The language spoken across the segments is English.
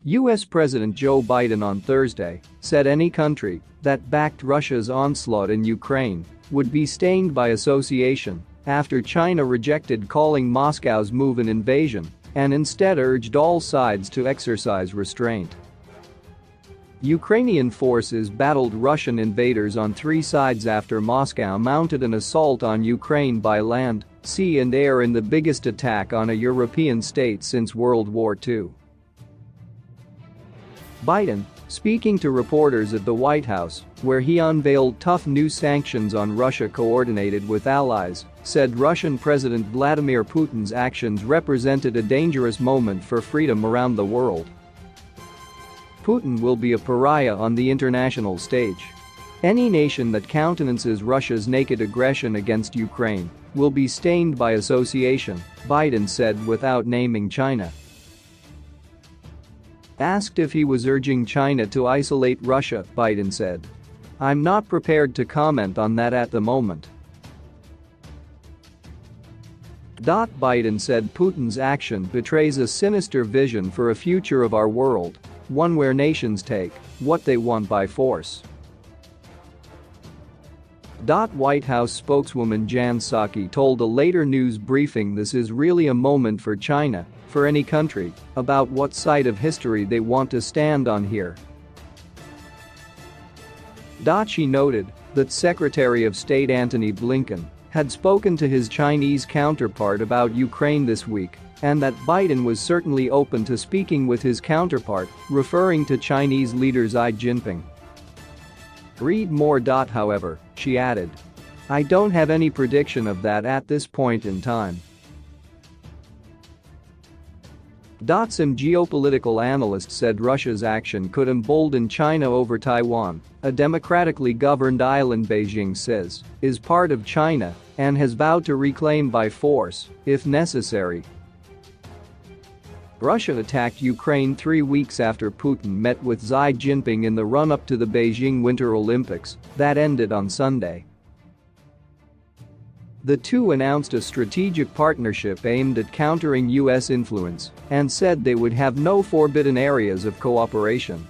U.S. President Joe Biden on Thursday said any country that backed Russia's onslaught in Ukraine would be stained by association after China rejected calling Moscow's move an invasion and instead urged all sides to exercise restraint. Ukrainian forces battled Russian invaders on three sides after Moscow mounted an assault on Ukraine by land, sea and air in the biggest attack on a European state since World War II. Biden, speaking to reporters at the White House, where he unveiled tough new sanctions on Russia coordinated with allies, said Russian President Vladimir Putin's actions represented a dangerous moment for freedom around the world. Putin will be a pariah on the international stage. Any nation that countenances Russia's naked aggression against Ukraine will be stained by association, Biden said without naming China. Asked if he was urging China to isolate Russia, Biden said, "I'm not prepared to comment on that at the moment." Biden said Putin's action betrays a sinister vision for a future of our world, one where nations take what they want by force. White House spokeswoman Jan Psaki told a later news briefing this is really a moment for China, for any country, about what side of history they want to stand on here. She noted that Secretary of State Antony Blinken had spoken to his Chinese counterpart about Ukraine this week and that Biden was certainly open to speaking with his counterpart, referring to Chinese leader Xi Jinping. Read more. However, she added, "I don't have any prediction of that at this point in time." Some geopolitical analysts said Russia's action could embolden China over Taiwan, a democratically governed island Beijing says is part of China and has vowed to reclaim by force, if necessary. Russia attacked Ukraine 3 weeks after Putin met with Xi Jinping in the run-up to the Beijing Winter Olympics that ended on Sunday. The two announced a strategic partnership aimed at countering U.S. influence and said they would have no forbidden areas of cooperation.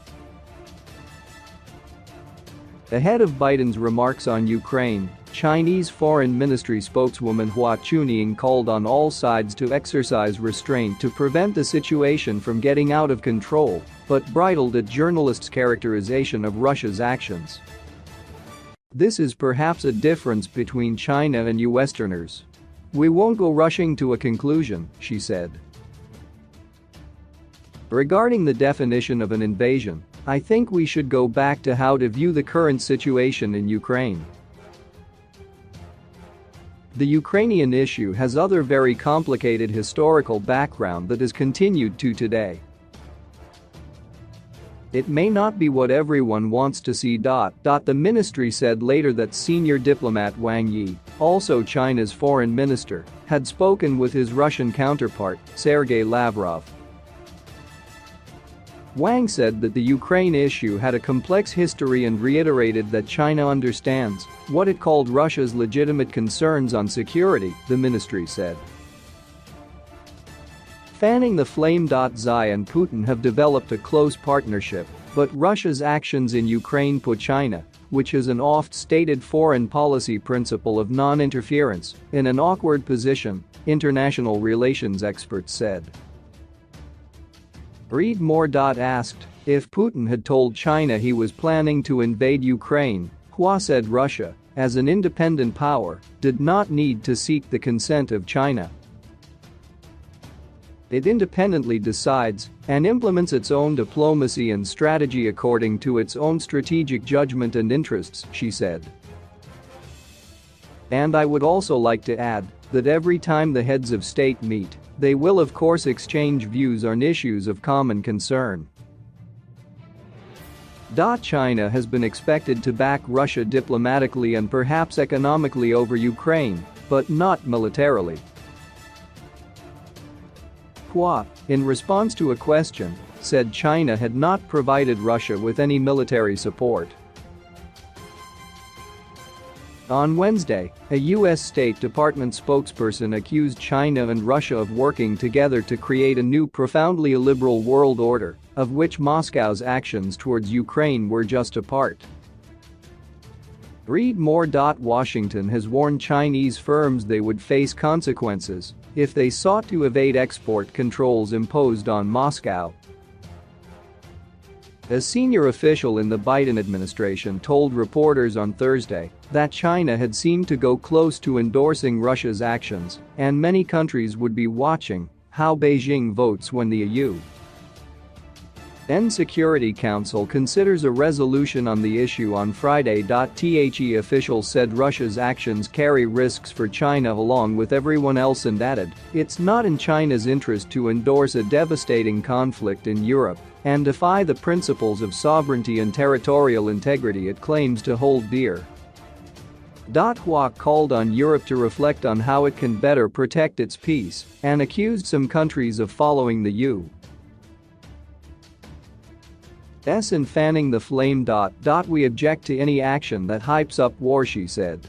Ahead of Biden's remarks on Ukraine, Chinese Foreign Ministry spokeswoman Hua Chunying called on all sides to exercise restraint to prevent the situation from getting out of control, but bridled at journalists' characterization of Russia's actions. "This is perhaps a difference between China and you Westerners. We won't go rushing to a conclusion," she said. Regarding the definition of an invasion, "I think we should go back to how to view the current situation in Ukraine. The Ukrainian issue has other very complicated historical background that has continued to today. It may not be what everyone wants to see. The ministry said later that senior diplomat Wang Yi, also China's foreign minister, had spoken with his Russian counterpart, Sergei Lavrov. Wang said that the Ukraine issue had a complex history and reiterated that China understands what it called Russia's legitimate concerns on security, the ministry said. Fanning the flame. Xi and Putin have developed a close partnership, but Russia's actions in Ukraine put China, which is an oft-stated foreign policy principle of non-interference, in an awkward position, international relations experts said. Read more. Asked if Putin had told China he was planning to invade Ukraine, Hua said Russia, as an independent power, did not need to seek the consent of China. It independently decides and implements its own diplomacy and strategy according to its own strategic judgment and interests, she said. And I would also like to add that every time the heads of state meet, they will of course exchange views on issues of common concern. China has been expected to back Russia diplomatically and perhaps economically over Ukraine, but not militarily. Hua, in response to a question, said China had not provided Russia with any military support. On Wednesday, a U.S. State Department spokesperson accused China and Russia of working together to create a new profoundly illiberal world order of which Moscow's actions towards Ukraine were just a part. Read more. Washington has warned Chinese firms they would face consequences if they sought to evade export controls imposed on Moscow. A senior official in the Biden administration told reporters on Thursday that China had seemed to go close to endorsing Russia's actions, and many countries would be watching how Beijing votes when the UN Security Council considers a resolution on the issue on Friday. The official said Russia's actions carry risks for China along with everyone else and added, "It's not in China's interest to endorse a devastating conflict in Europe and defy the principles of sovereignty and territorial integrity it claims to hold dear." Hua called on Europe to reflect on how it can better protect its peace and accused some countries of following the UN and fanning the flame. We object to any action that hypes up war, she said.